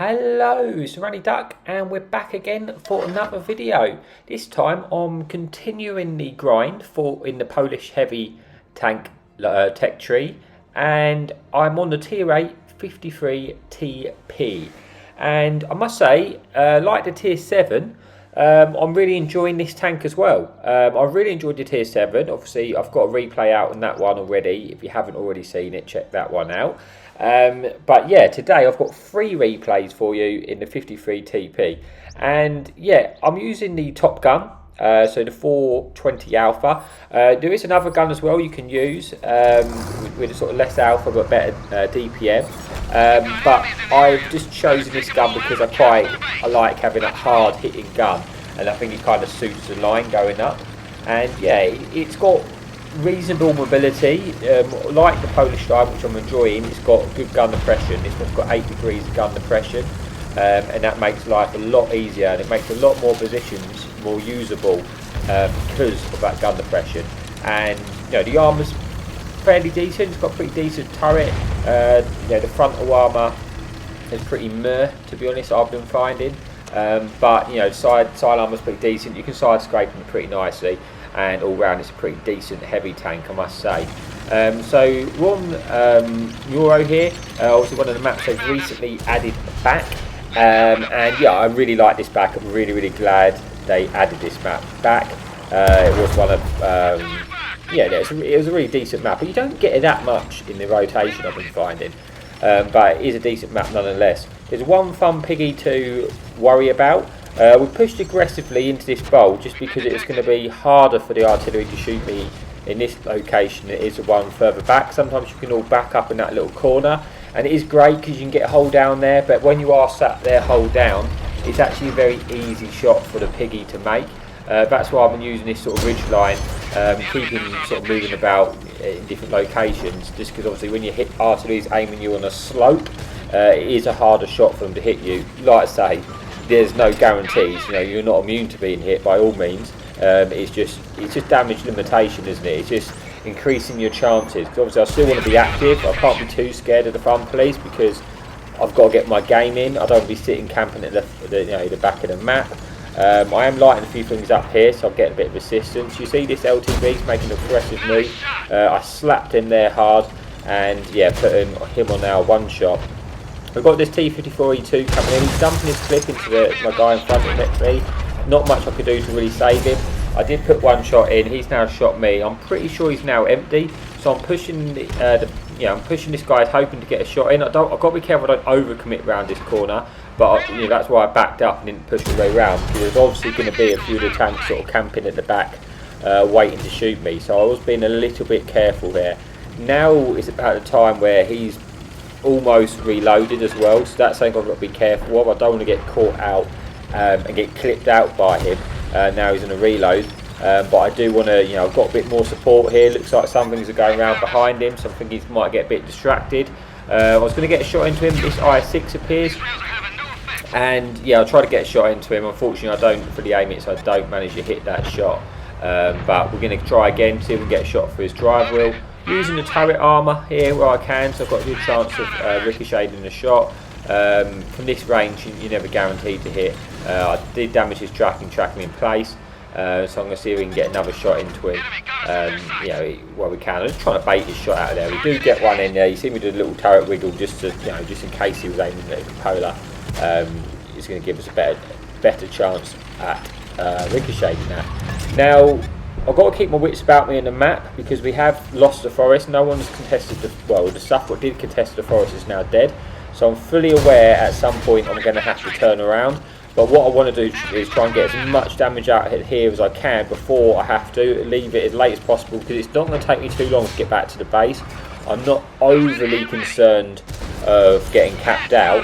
Hello, it's Runny Duck and we're back again for another video. This time I'm continuing the grind in the Polish heavy tank tech tree, and I'm on the tier 8 53 TP, and I must say, like the tier 7, I'm really enjoying this tank as well. I really enjoyed the tier 7. Obviously I've got a replay out on that one already. If you haven't already seen it, check that one out. But yeah, today I've got 3 replays for you in the 53 TP, and yeah, I'm using the top gun, so the 420 alpha. There is another gun as well you can use with a sort of less alpha but better DPM, but I've just chosen this gun because I like having a hard hitting gun, and I think it kind of suits the line going up. And yeah, it's got reasonable mobility, like the Polish style, which I'm enjoying. It's got good gun depression. This one's got 8 degrees of gun depression, and that makes life a lot easier, and it makes a lot more positions more usable because of that gun depression. And you know, the armour's fairly decent. It's got a pretty decent turret. You know, the frontal armour is pretty meh, to be honest, I've been finding, but you know, side armour's pretty decent. You can side scrape them pretty nicely, and all round it's a pretty decent heavy tank, I must say. So we're on Euro here, obviously one of the maps they've recently added back, and yeah, I really like this back. I'm really glad they added this map back. It was one of yeah, it was a really decent map, but you don't get it that much in the rotation, I've been finding, but it is a decent map nonetheless. There's one fun piggy to worry about. We pushed aggressively into this bowl just because it's going to be harder for the artillery to shoot me in this location than it is the one further back. Sometimes you can all back up in that little corner, and it is great because you can get a hole down there, but when you are sat there hole down, it's actually a very easy shot for the piggy to make. That's why I've been using this sort of ridge line, keeping sort of moving about in different locations, just because obviously when you hit artillery's aiming you on a slope, it is a harder shot for them to hit you. Like I say, there's no guarantees, you know, you're not immune to being hit by all means. It's just damage limitation, isn't it? It's just increasing your chances, because obviously I still want to be active. I can't be too scared of the fun police because I've got to get my game in. I don't want to be sitting camping at the back of the map. I am lighting a few things up here, so I'm getting a bit of assistance. You see this LTV's making an aggressive move. I slapped him there hard, and yeah, putting him on our one shot. We've got this T-54E2 coming in. He's dumping his clip into my guy in front of me. Not much I could do to really save him. I did put one shot in. He's now shot me. I'm pretty sure he's now empty. So I'm pushing I'm pushing this guy, hoping to get a shot in. I've got to be careful I don't overcommit around this corner. But you know, that's why I backed up and didn't push the way round, because there's obviously going to be a few of the tanks sort of camping at the back, waiting to shoot me. So I was being a little bit careful there. Now is about the time where he's almost reloaded as well, so that's something I've got to be careful of. I don't want to get caught out and get clipped out by him. Now he's in a reload, but I do want to, you know, I've got a bit more support here. Looks like some things are going around behind him, so I think he might get a bit distracted. I was going to get a shot into him. This IS-6 appears, and yeah, I'll try to get a shot into him. Unfortunately I don't fully aim it, so I don't manage to hit that shot, but we're going to try again, see if we can get a shot for his drive wheel. Using the turret armour here where I can, so I've got a good chance of ricocheting the shot. From this range, you're never guaranteed to hit. I did damage his tracking in place, so I'm going to see if we can get another shot into him. You know, where we can. I'm just trying to bait his shot out of there. We do get one in there. You see me do a little turret wiggle just to, you know, just in case he was aiming at the cupola. It's going to give us a better chance at ricocheting that. Now, I've got to keep my wits about me in the map because we have lost the forest. No one's contested the stuff what did contest the forest is now dead. So I'm fully aware at some point I'm going to have to turn around. But what I want to do is try and get as much damage out of here as I can before I have to. Leave it as late as possible because it's not going to take me too long to get back to the base. I'm not overly concerned of getting capped out.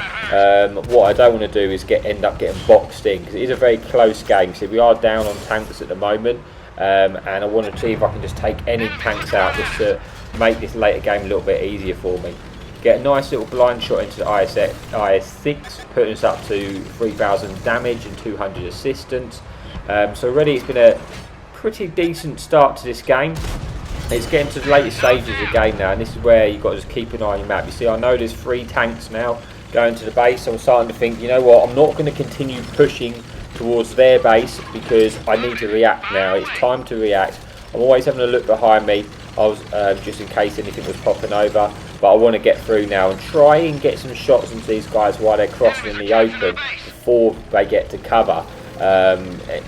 What I don't want to do is end up getting boxed in, because it is a very close game. So we are down on tanks at the moment. And I want to see if I can just take any tanks out just to make this later game a little bit easier for me. Get a nice little blind shot into the IS-6, putting us up to 3,000 damage and 200 assistance. So already it's been a pretty decent start to this game. It's getting to the later stages of the game now, and this is where you've got to just keep an eye on your map. You see, I know there's 3 tanks now going to the base, I'm starting to think, you know what, I'm not going to continue pushing towards their base because I need to react now. It's time to react. I'm always having a look behind me. I was just in case anything was popping over, but I want to get through now and try and get some shots into these guys while they're crossing in the open before they get to cover,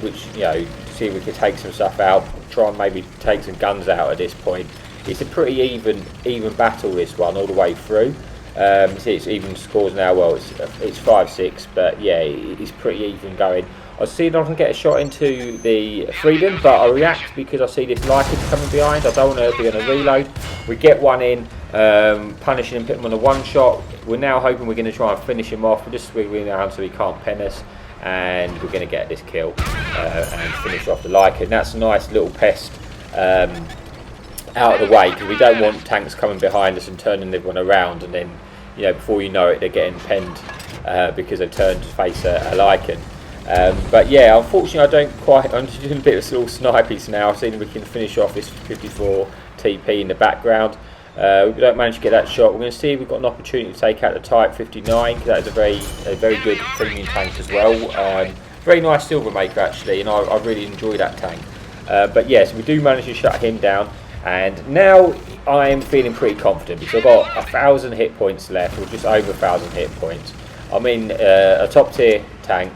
which, you know, see if we can take some stuff out, try and maybe take some guns out at this point. It's a pretty even battle, this one, all the way through. See, it's even scores now. Well, it's 5-6, but yeah, it's pretty even going. I see if I can get a shot into the Freedom, but I react because I see this Lycan coming behind. I don't want to be on a reload. We get one in, punishing him, put him on a one shot. We're now hoping we're going to try and finish him off. We're just swiggling around so he can't pen us, and we're going to get this kill and finish off the Lycan. That's a nice little pest out of the way, because we don't want tanks coming behind us and turning everyone around, and then, you know, before you know it, they're getting penned because they've turned to face a Lycan. But yeah, unfortunately, I don't quite. I'm just doing a bit of little snipies now. I've seen we can finish off this 54 TP in the background. We don't manage to get that shot. We're going to see if we've got an opportunity to take out the Type 59, because that is a very good premium tank as well. Very nice silver maker actually, and I really enjoy that tank. But yes, we do manage to shut him down, and now I am feeling pretty confident because I've got 1,000 hit points left, or just over 1,000 hit points. I'm in a top tier tank.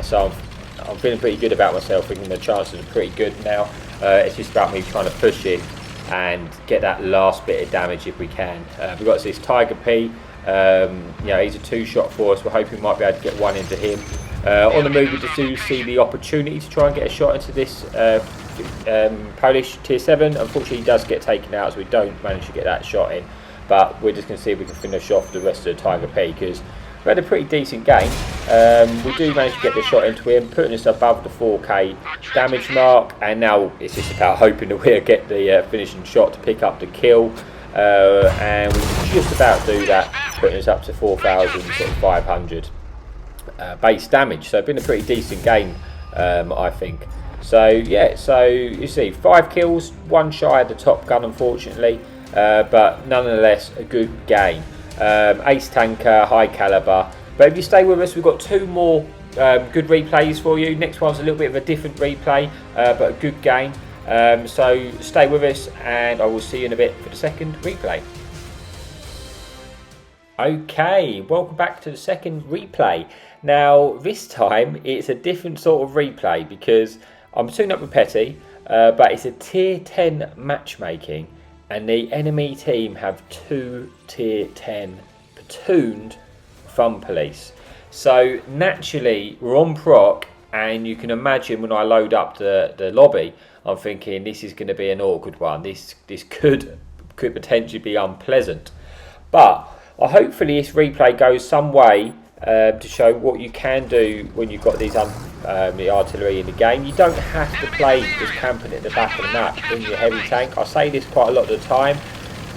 So I'm feeling pretty good about myself, thinking the chances are pretty good now. It's just about me trying to push in and get that last bit of damage if we can. We've got this Tiger P, you know, he's a two-shot for us. We're hoping we might be able to get one into him. On the move, we just do see the opportunity to try and get a shot into this Polish tier 7. Unfortunately, he does get taken out, so we don't manage to get that shot in. But we're just going to see if we can finish off the rest of the Tiger P, because we had a pretty decent game. We do manage to get the shot into him, putting us above the 4k damage mark, and now it's just about hoping that we'll get the finishing shot to pick up the kill, and we can just about do that, putting us up to 4,500 base damage. So it's been a pretty decent game, I think. So yeah, so you see 5 kills, 1 shy of the top gun unfortunately, but nonetheless a good game. Ace tanker, high caliber. But if you stay with us, we've got 2 more good replays for you. Next one's a little bit of a different replay, but a good game. So stay with us, and I will see you in a bit for the second replay. Okay, welcome back to the second replay. Now this time it's a different sort of replay because I'm tuning up with Petty, but it's a tier 10 matchmaking. And the enemy team have 2 tier 10 platooned fun police. So naturally we're on proc, and you can imagine when I load up the lobby, I'm thinking this is going to be an awkward one. This could potentially be unpleasant. But hopefully this replay goes some way to show what you can do when you've got these the artillery in the game. You don't have to play just camping at the back of the map in your heavy tank. I say this quite a lot of the time.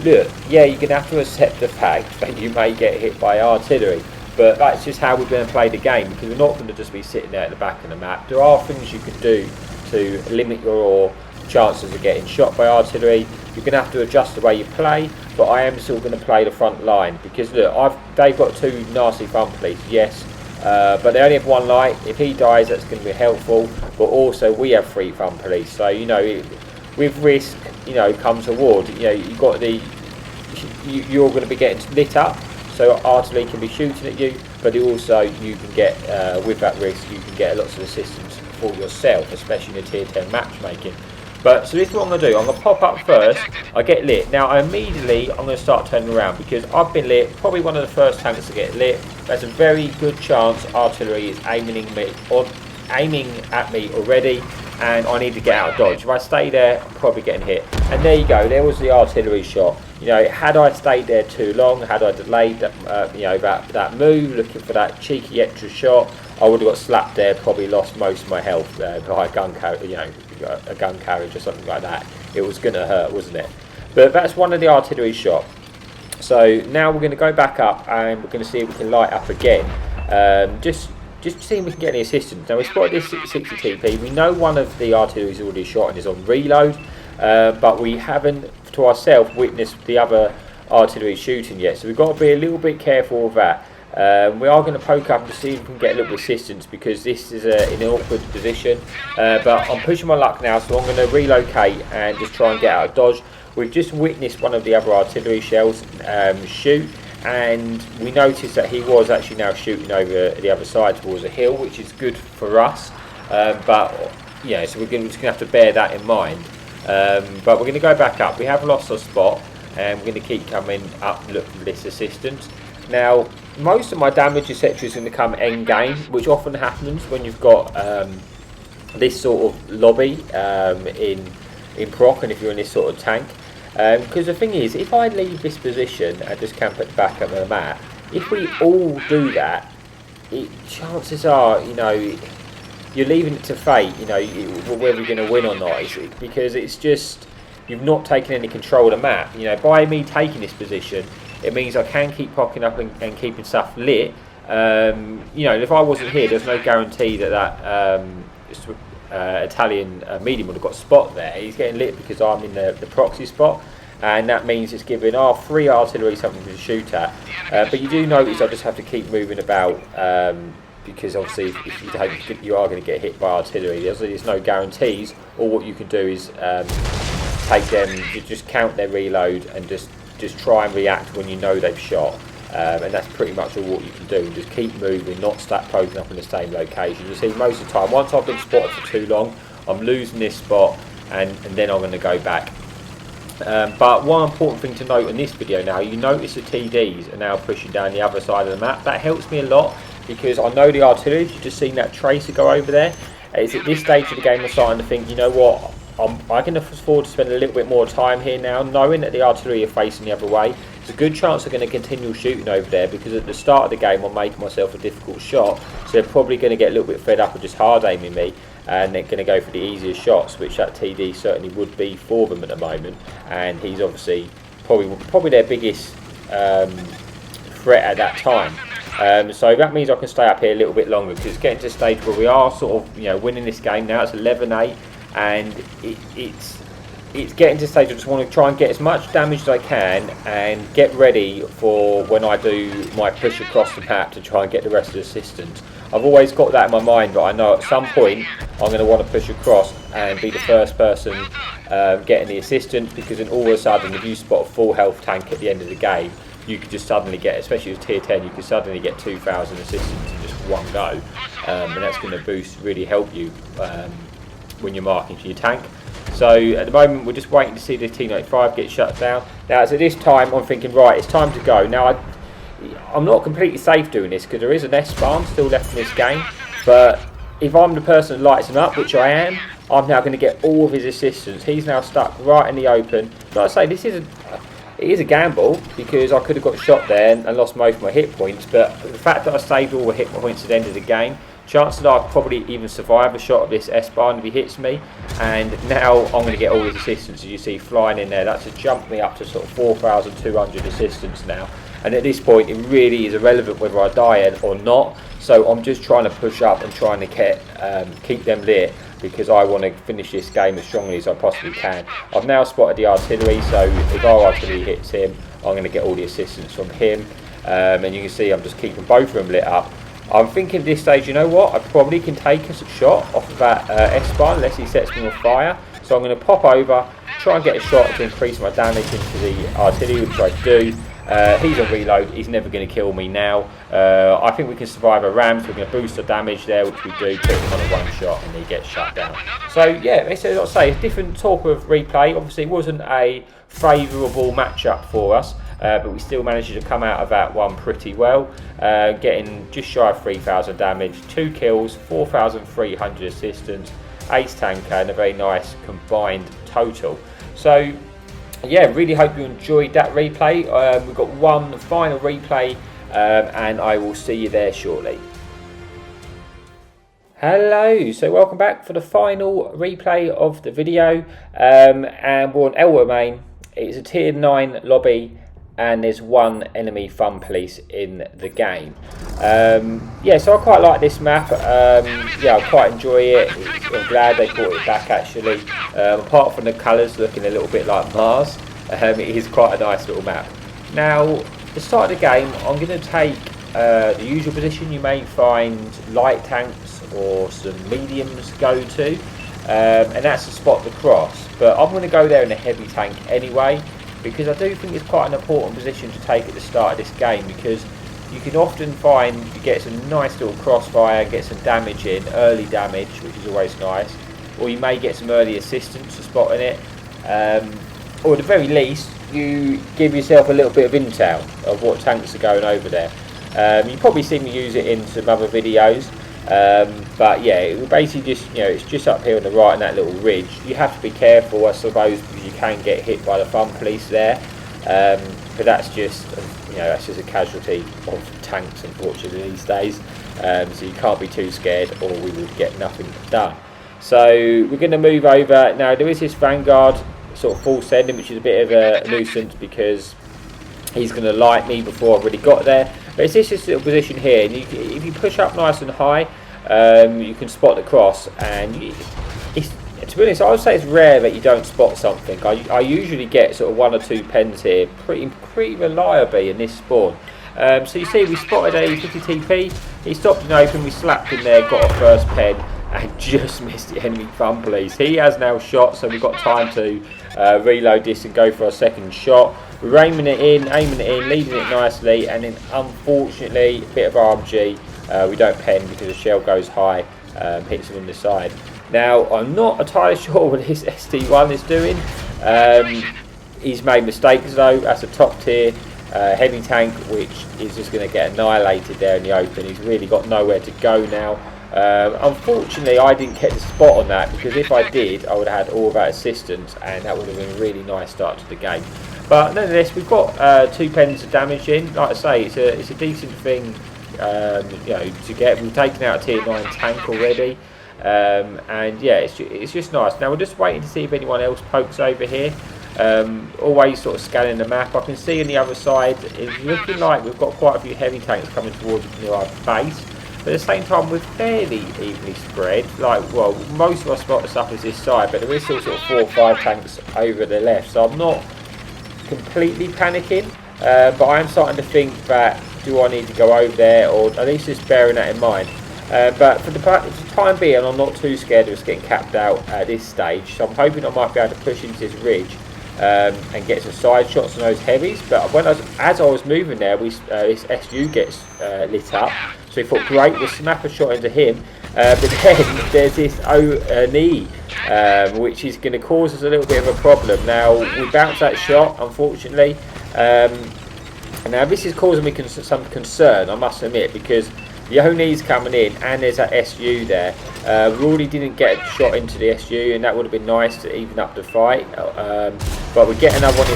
Look, yeah, you're going to have to accept the fact that you may get hit by artillery, but that's just how we're going to play the game, because we're not going to just be sitting there at the back of the map. There are things you can do to limit your chances of getting shot by artillery. You're going to have to adjust the way you play, but I am still going to play the front line, because look, they've got 2 nasty front police, yes, but they only have 1 light. If he dies, that's going to be helpful, but also we have 3 front police, so you know, with risk, you know, comes reward. You know, you've got you're going to be getting lit up, so artillery can be shooting at you, but also you can get with that risk, you can get lots of assistance for yourself, especially in the tier 10 matchmaking. But so this is what I'm going to do. I'm going to pop up first. I get lit. Now I'm going to start turning around, because I've been lit. Probably one of the first tanks to get lit. There's a very good chance artillery is aiming at me already, and I need to get out of dodge. If I stay there, I'm probably getting hit. And there you go. There was the artillery shot. You know, had I stayed there too long, had I delayed that, you know, that move, looking for that cheeky extra shot, I would have got slapped there. Probably lost most of my health by a gun carriage, you know, a gun carriage or something like that. It was going to hurt, wasn't it? But that's one of the artillery shot. So now we're going to go back up, and we're going to see if we can light up again. Just seeing if we can get any assistance. Now we spotted this 60 TP. We know one of the artillery is already shot and is on reload, but we haven't, to ourselves, witnessed the other artillery shooting yet, so we've got to be a little bit careful with that. We are going to poke up and see if we can get a little bit of assistance, because this is in an awkward position. But I'm pushing my luck now, so I'm going to relocate and just try and get out of dodge. We've just witnessed one of the other artillery shells shoot, and we noticed that he was actually now shooting over the other side towards a hill, which is good for us. But yeah, so we're just going to have to bear that in mind. But we're going to go back up. We have lost our spot, and we're going to keep coming up and look for this assistance. Now, most of my damage etc. is going to come end game, which often happens when you've got this sort of lobby in proc, and if you're in this sort of tank. Because the thing is, if I leave this position and just camp at the back of the map, if we all do that, chances are, you know, you're leaving it to fate, you know, whether you're going to win or not, because it's just, you've not taken any control of the map. You know, by me taking this position, it means I can keep popping up and keeping stuff lit. You know, if I wasn't here, there's no guarantee that Italian medium would have got spot there. He's getting lit because I'm in the proxy spot, and that means it's giving our free artillery something to shoot at. But you do notice I just have to keep moving about, because obviously if you don't, you are going to get hit by artillery. There's no guarantees. All what you can do is take them, just count their reload, and just try and react when you know they've shot. And that's pretty much all what you can do. Just keep moving, not start poking up in the same location. You see, most of the time, once I've been spotted for too long, I'm losing this spot, and then I'm going to go back. But one important thing to note in this video now, you notice the TDs are now pushing down the other side of the map. That helps me a lot, because I know the artillery, you've just seen that tracer go over there. It's at this stage of the game I'm starting to think, you know what, I can afford to spend a little bit more time here now, knowing that the artillery are facing the other way. There's a good chance they're going to continue shooting over there, because at the start of the game I'm making myself a difficult shot, so they're probably going to get a little bit fed up of just hard aiming me, and they're going to go for the easier shots, which that TD certainly would be for them at the moment. And he's obviously probably their biggest threat at that time. So that means I can stay up here a little bit longer, because it's getting to a stage where we are sort of, you know, winning this game now. It's 11-8. And it's getting to the stage I just want to try and get as much damage as I can and get ready for when I do my push across the map to try and get the rest of the assistance. I've always got that in my mind, but I know at some point I'm going to want to push across and be the first person getting the assistance, because then all of a sudden, if you spot a full health tank at the end of the game, you could just suddenly get, especially with tier 10, you could suddenly get 2,000 assistance in just one go, and that's going to really help you when you're marking for your tank. So at the moment we're just waiting to see the T95 get shut down. Now, so this time I'm thinking, right, it's time to go. Now I'm not completely safe doing this, because there is an S-farm still left in this game, but if I'm the person that lights him up, which I am, I'm now going to get all of his assistance. He's now stuck right in the open. Like I say, it is a gamble, because I could have got shot there and lost most of my hit points, but the fact that I saved all the hit points at the end of the game, chances are I'll probably even survive a shot of this S-barn if he hits me. And now I'm going to get all his assistance, as you see flying in there. That's to jump me up to sort of 4,200 assistance now. And at this point, it really is irrelevant whether I die or not. So I'm just trying to push up and trying to keep them lit, because I want to finish this game as strongly as I possibly can. I've now spotted the artillery, so if our artillery hits him, I'm going to get all the assistance from him. And you can see I'm just keeping both of them lit up. I'm thinking at this stage, you know what, I probably can take a shot off of that S-barn unless he sets me on fire. So I'm going to pop over, try and get a shot to increase my damage into the artillery, which I do. He's on reload, he's never going to kill me now. I think we can survive a ram, so we're going to boost the damage there, which we do, put him on a one shot, and he gets shut down. So yeah, it's, as I say, a different type of replay. Obviously it wasn't a favourable matchup for us, but we still managed to come out of that one pretty well, getting just shy of 3,000 damage, 2 kills, 4,300 assistance, ace tanker, and a very nice combined total. So yeah, really hope you enjoyed that replay. We've got one final replay, and I will see you there shortly. Hello, so welcome back for the final replay of the video, and we're on El Main. It's a tier 9 lobby, and there's one enemy fun police in the game. Yeah, so I quite like this map. Yeah, I quite enjoy it. I'm glad they brought it back actually. Apart from the colours looking a little bit like Mars, it is quite a nice little map. Now, at the start of the game, I'm going to take the usual position you may find light tanks or some mediums go to, and that's to spot the cross. But I'm going to go there in a heavy tank anyway, because I do think it's quite an important position to take at the start of this game, because you can often find you get some nice little crossfire, get some damage in, early damage, which is always nice, or you may get some early assistance to spotting it, or at the very least you give yourself a little bit of intel of what tanks are going over there. You've probably seen me use it in some other videos, but yeah, it will basically just, you know, it's just up here on the right in that little ridge. You have to be careful, I suppose, because you can get hit by the fun police there, but that's just, you know, that's just a casualty of tanks, unfortunately, these days. So you can't be too scared, or we would get nothing done. So we're going to move over now. There is this Vanguard sort of full sending, which is a bit of a nuisance because he's going to light me before I've really got there. But it's this little position here, and if you push up nice and high, you can spot the cross. And to be honest, I would say it's rare that you don't spot something. I usually get sort of 1 or 2 pens here, pretty reliably in this spawn. So you see, we spotted a 50 TP. He stopped and open. We slapped in there, got our first pen, and just missed the enemy fun police. He has now shot, so we've got time to reload this and go for our second shot. We're aiming it in, leading it nicely, and then unfortunately, a bit of RMG, we don't pen because the shell goes high, hits him on the side. Now, I'm not entirely sure what this ST1 is doing. He's made mistakes though. That's a top tier heavy tank, which is just going to get annihilated there in the open. He's really got nowhere to go now. Unfortunately, I didn't get the spot on that, because if I did, I would have had all of that assistance, and that would have been a really nice start to the game. But nonetheless, we've got 2 pens of damage in. Like I say, it's a decent thing, you know, to get. We've taken out a tier 9 tank already, and yeah, it's just nice. Now we're just waiting to see if anyone else pokes over here. Always sort of scanning the map. I can see on the other side, it's looking like we've got quite a few heavy tanks coming towards near our base. But at the same time, we're fairly evenly spread. Like, well, most of our spot stuff is this side, but there is still sort of 4 or 5 tanks over the left. So I'm not completely panicking, but I am starting to think that, do I need to go over there, or at least just bearing that in mind. But for the time being, I'm not too scared of us getting capped out at this stage. So I'm hoping I might be able to push into this ridge and get some side shots on those heavies. But as I was moving there, this SU gets lit up. So we thought, great, we'll snap a shot into him. But then there's this ONE, which is going to cause us a little bit of a problem. Now, we bounced that shot, unfortunately. Now, this is causing me some concern, I must admit, because the ONE's coming in, and there's that SU there. We already didn't get a shot into the SU, and that would have been nice to even up the fight. But we get another one.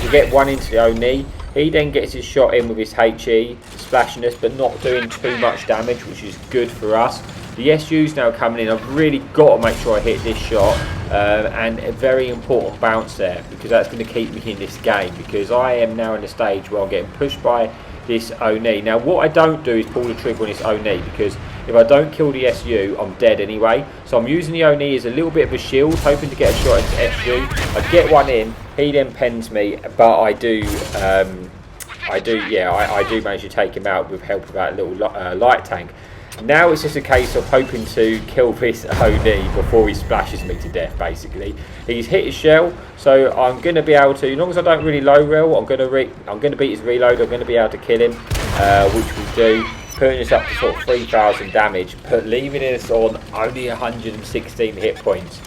We get one into the ONE. He then gets his shot in with his HE, splashing us, but not doing too much damage, which is good for us. The SU's now coming in. I've really got to make sure I hit this shot, and a very important bounce there, because that's going to keep me in this game, because I am now in a stage where I'm getting pushed by this ONE. Now, what I don't do is pull the trigger on this ONE, because if I don't kill the SU, I'm dead anyway. So I'm using the ONE as a little bit of a shield, hoping to get a shot into SU. I get one in, he then pens me, but I do manage to take him out with help of that little light tank. Now it's just a case of hoping to kill this ONE before he splashes me to death, basically. He's hit his shell, so I'm going to be able to, as long as I don't really low rel, I'm going to beat his reload, I'm going to be able to kill him, which we do, putting us up to sort of 3,000 damage, but leaving us on only 116 hit points,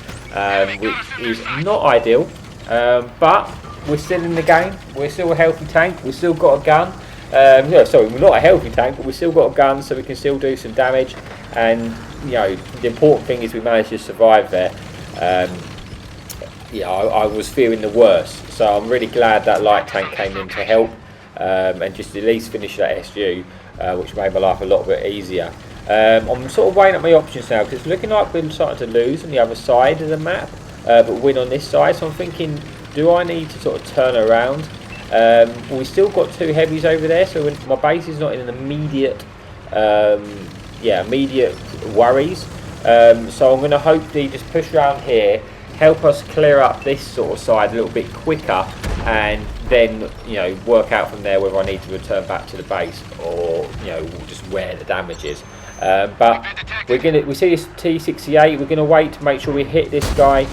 which is not ideal, but we're still in the game, we're still a healthy tank, we've still got a gun. Sorry, we're not a healthy tank, but we've still got a gun, so we can still do some damage. And the important thing is we managed to survive there. I was fearing the worst, so I'm really glad that light tank came in to help and just at least finish that SU, which made my life a lot bit easier. I'm sort of weighing up my options now, because it's looking like we're starting to lose on the other side of the map, but win on this side. So I'm thinking, do I need to sort of turn around? We still got 2 heavies over there, so my base is not in an immediate worries. So I'm going to hopefully just push around here, help us clear up this sort of side a little bit quicker, and then work out from there whether I need to return back to the base or just where the damage is. But we see this T68. We're gonna wait to make sure we hit this guy,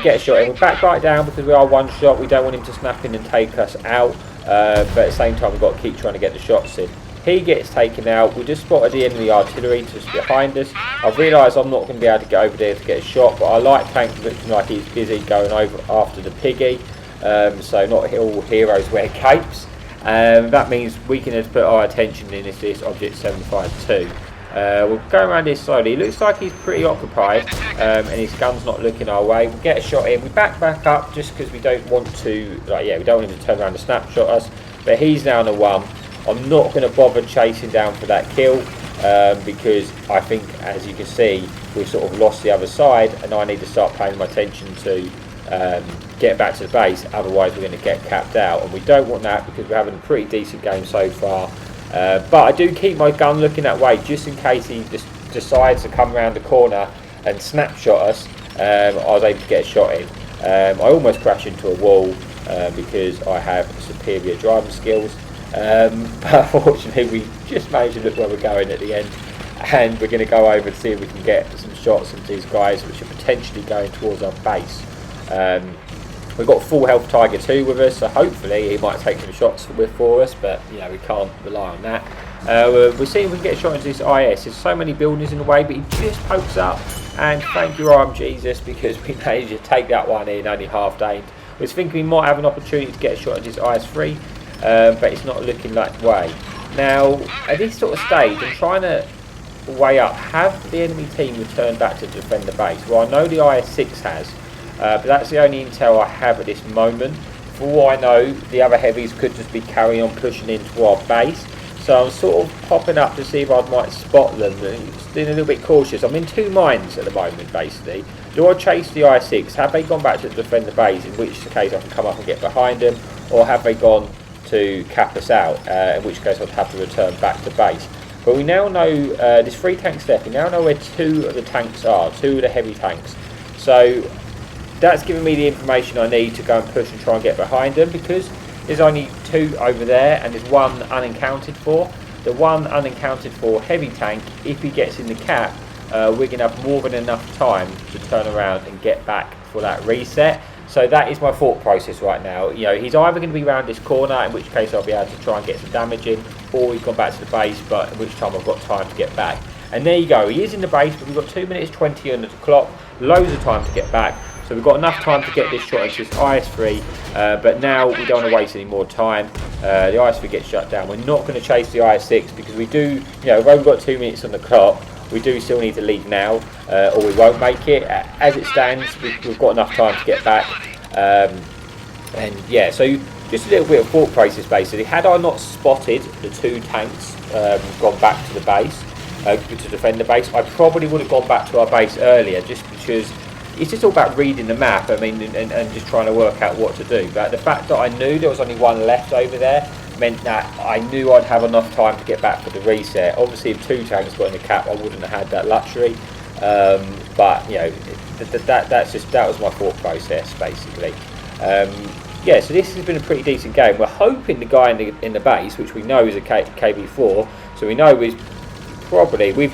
get a shot in. We're back right down because we are one shot. We don't want him to snap in and take us out, but at the same time we've got to keep trying to get the shots in. He gets taken out. We just spotted the enemy artillery just behind us. I've realised I'm not going to be able to get over there to get a shot, but I like Tank looking like he's busy going over after the piggy. So not all heroes wear capes. That means we can just put our attention in this object 752. We'll go around here slowly. It looks like he's pretty occupied, and his gun's not looking our way. We get a shot in. We back up just because we don't want to, we don't want him to turn around and snapshot us. But he's down to 1. I'm not going to bother chasing down for that kill because I think, as you can see, we've sort of lost the other side, and I need to start paying my attention to get back to the base. Otherwise, we're going to get capped out, and we don't want that because we're having a pretty decent game so far. But I do keep my gun looking that way just in case he just decides to come around the corner and snapshot us. I was able to get a shot in. I almost crashed into a wall because I have superior driving skills. But unfortunately we just managed to look where we're going at the end, and we're going to go over and see if we can get some shots into these guys which are potentially going towards our base. We've got full health Tiger 2 with us, so hopefully he might take some shots for us, but we can't rely on that. We'll see if we can get a shot into this IS. There's so many buildings in the way, but he just pokes up, and thank you Arm Jesus, because we managed to take that one in only half aimed. We was thinking we might have an opportunity to get a shot into this IS-3, but it's not looking that way. Now, at this sort of stage, I'm trying to weigh up, have the enemy team returned back to defend the base? Well, I know the IS-6 has, but that's the only intel I have at this moment. For all I know, the other heavies could just be carrying on pushing into our base. So I'm sort of popping up to see if I might spot them, and being a little bit cautious. I'm in two minds at the moment, basically. Do I chase the IS-6? Have they gone back to defend the base, in which case I can come up and get behind them? Or have they gone to cap us out, in which case I'd have to return back to base? But we now know, there's 3 tanks left. We now know where 2 of the tanks are, 2 of the heavy tanks. So that's giving me the information I need to go and push and try and get behind them, because there's only 2 over there and there's 1 unaccounted for. The 1 unaccounted for heavy tank, if he gets in the cap, we're going to have more than enough time to turn around and get back for that reset. So that is my thought process right now. He's either going to be around this corner, in which case I'll be able to try and get some damage in, or he's gone back to the base, but in which time I've got time to get back. And there you go, he is in the base, but we've got 2 minutes 20 on the clock, loads of time to get back. So we've got enough time to get this shot into this IS-3, but now we don't want to waste any more time. The IS-3 gets shut down. We're not going to chase the IS-6 because we do, we've only got 2 minutes on the clock. We do still need to leave now, or we won't make it. As it stands, we've got enough time to get back. And yeah, so just a little bit of thought process basically. Had I not spotted the 2 tanks gone back to the base, to defend the base, I probably would have gone back to our base earlier, just because it's just all about reading the map, and just trying to work out what to do. But the fact that I knew there was only 1 left over there meant that I knew I'd have enough time to get back for the reset. Obviously, if 2 tanks got in the cap, I wouldn't have had that luxury. But that was my thought process basically. Yeah, so this has been a pretty decent game. We're hoping the guy in the base, which we know is a KB4, so we know we've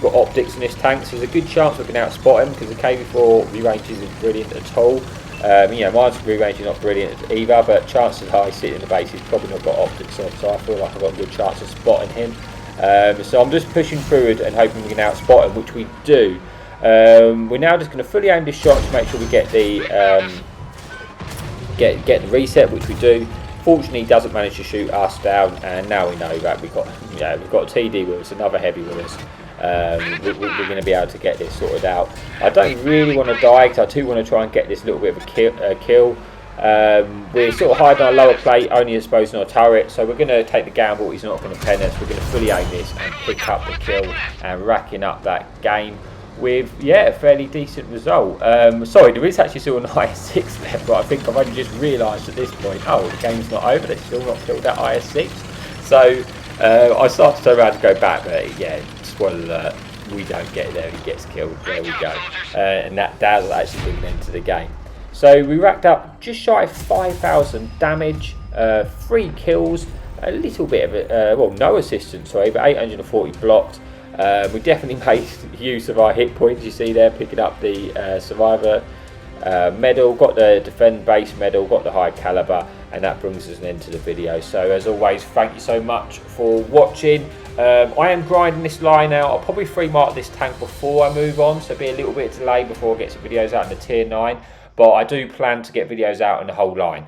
got optics in this tank, so there's a good chance we can outspot him, because the KB4 re-range isn't brilliant at all. Mine's re-range is not brilliant either, but chances are he's sitting in the base, he's probably not got optics on, so I feel like I've got a good chance of spotting him. So I'm just pushing forward and hoping we can outspot him, which we do. We're now just going to fully aim this shot to make sure we get the get the reset, which we do. Fortunately, he doesn't manage to shoot us down, and now we know that we've got TD with us, another heavy with us. We're going to be able to get this sorted out. I don't really want to die, because I do want to try and get this little bit of a kill. We're sort of hiding our lower plate, only exposing our turret, so we're going to take the gamble. He's not going to pen us. We're going to fully aim this and pick up the kill, and racking up that game with a fairly decent result. Sorry, there is actually still an IS-6 left, but I think I've only just realised at this point, the game's not over, they've still not killed that IS-6. So I started to turn around to go back, but yeah, spoiler alert, we don't get there, he gets killed. There we go. And that does actually bring an end to the game. So we racked up just shy of 5,000 damage, 3 kills, a little bit of it, well, no assistance, sorry, but 840 blocked. We definitely made use of our hit points. You see there, picking up the survivor medal, got the defend base medal, got the high caliber, and that brings us an end to the video. So as always, thank you so much for watching. I am grinding this line out. I'll probably free mark this tank before I move on, so be a little bit delay before I get some videos out in the tier 9, but I do plan to get videos out in the whole line.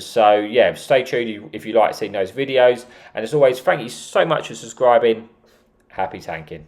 So yeah, stay tuned if you like seeing those videos, and as always, thank you so much for subscribing. Happy tanking.